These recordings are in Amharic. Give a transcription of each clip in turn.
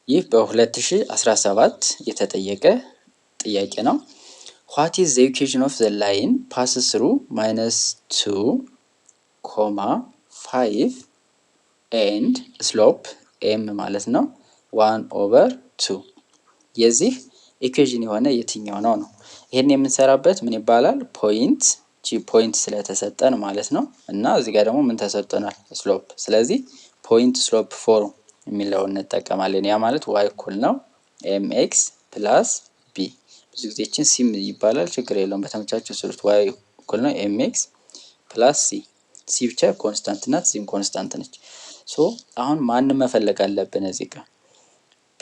ይህ በ2017 የተጠየቀ ጥያቄ ነው። what is the equation of the line passes through -2, 5 and slope m ማለት ነው 1/2 የዚህ ኢኩዌሽን የሆነ የትኛው ነው ነው። ይሄን የምንሰራበት ምን ይባላል? ፖይንት ስለተሰጠን ማለት ነው። እና እዚህ ጋር ደግሞ ምን ተሰጥቶናል? ስሎፕ። ስለዚህ ፖይንት ስሎፕ ፎርም የሚለውን እንጠቀማለን። ያ ማለት y እኩል ነው mx ፕላስ b። ብዙ ጊዜ እቺን ሲም ይባላል፣ ችግር የለውም በተመቻቸው ስሩት። y እኩል ነው mx ፕላስ c። c ብቻ ኮንስታንት ናት፣ ሲም ኮንስታንት ነች። ሶ አሁን ማንን መፈለግ አለብን? እዚህ ጋር b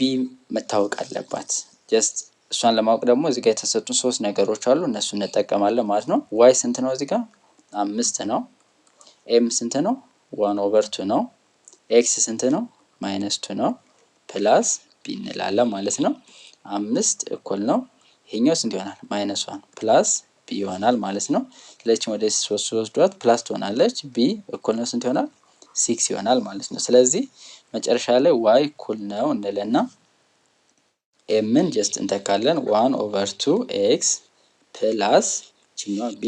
መታወቅ አለባት። ጀስት እሷን ለማወቅ ደግሞ እዚህ ጋር የተሰጡን ሶስት ነገሮች አሉ፣ እነሱ እንጠቀማለን ማለት ነው። y ስንት ነው? እዚህ ጋር 5 ነው። m ስንት ነው? 1/2 ነው። x ስንት ነው? -2 ነው። ፕላስ b እንላለን ማለት ነው። 5 እኩል ነው ይሄኛው ስንት ይሆናል? -1 ፕላስ b ይሆናል ማለት ነው። ስለዚህ ወደ 3 ወስዷት ፕላስ ትሆናለች። b እኩል ነው ስንት ይሆናል? 6 ይሆናል ማለት ነው። ስለዚህ መጨረሻ ላይ y እኩል ነው እንልና ኤምን ጀስት እንተካለን 1/2 ኤክስ ፕላስ ቺኛው ቢ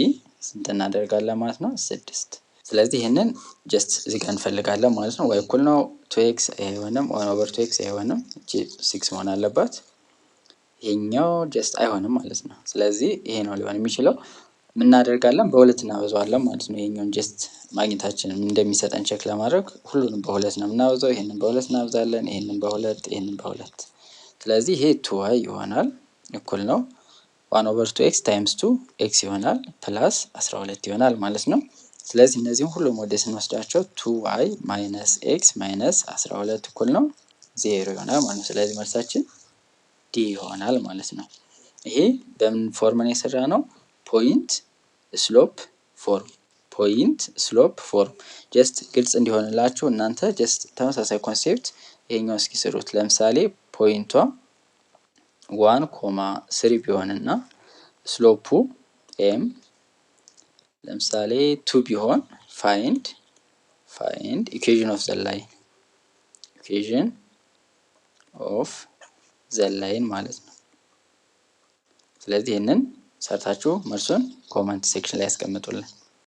ስንት እናደርጋለን ማለት ነው? 6። ስለዚህ ይሄንን ጀስት እዚህ ጋር እንፈልጋለን ማለት ነው። y እኩል ነው 2x አይሆንም፣ 1/2x አይሆንም፣ እቺ 6 መሆን አለባት። ይሄኛው ጀስት አይሆንም ማለት ነው። ስለዚህ ይሄ ነው ሊሆን የሚችለው። ምን እናደርጋለን? በሁለት እናበዛዋለን ማለት ነው። ይሄኛውን ጀስት ማግኘታችንን እንደሚሰጠን ቼክ ለማድረግ ሁሉንም በሁለት ነው የምናበዛው። ይሄንን በሁለት እናበዛለን፣ ይሄንን በሁለት፣ ይሄንን በሁለት። ስለዚህ ይሄ 2y ይሆናል እኩል ነው 1/2x ታይምስ 2x ይሆናል ፕላስ 12 ይሆናል ማለት ነው። ስለዚህ እነዚህን ሁሉም ወደ ስንወስዳቸው 2y ማይነስ x ማይነስ 12 እኩል ነው 0 ይሆናል ማለት ነው። ስለዚህ መልሳችን ዲ ይሆናል ማለት ነው። ይሄ በምን ፎርም ነው የሰራ ነው? ፖይንት ስሎፕ ፎርም። ፖይንት ስሎፕ ፎርም ጀስት ግልጽ እንዲሆንላችሁ እናንተ ጀስት ተመሳሳይ ኮንሴፕት ይሄኛው እስኪ ስሩት። ለምሳሌ ፖይንቷ 1,3 ቢሆንና ስሎፑ ኤም ለምሳሌ 2 ቢሆን ፋይንድ ኢኩዌሽን ኦፍ ዘ ላይን ኢኩዌሽን ኦፍ ዘ ላይን ማለት ነው። ስለዚህ ይህንን ሰርታችሁ መልሱን ኮመንት ሴክሽን ላይ ያስቀምጡልን።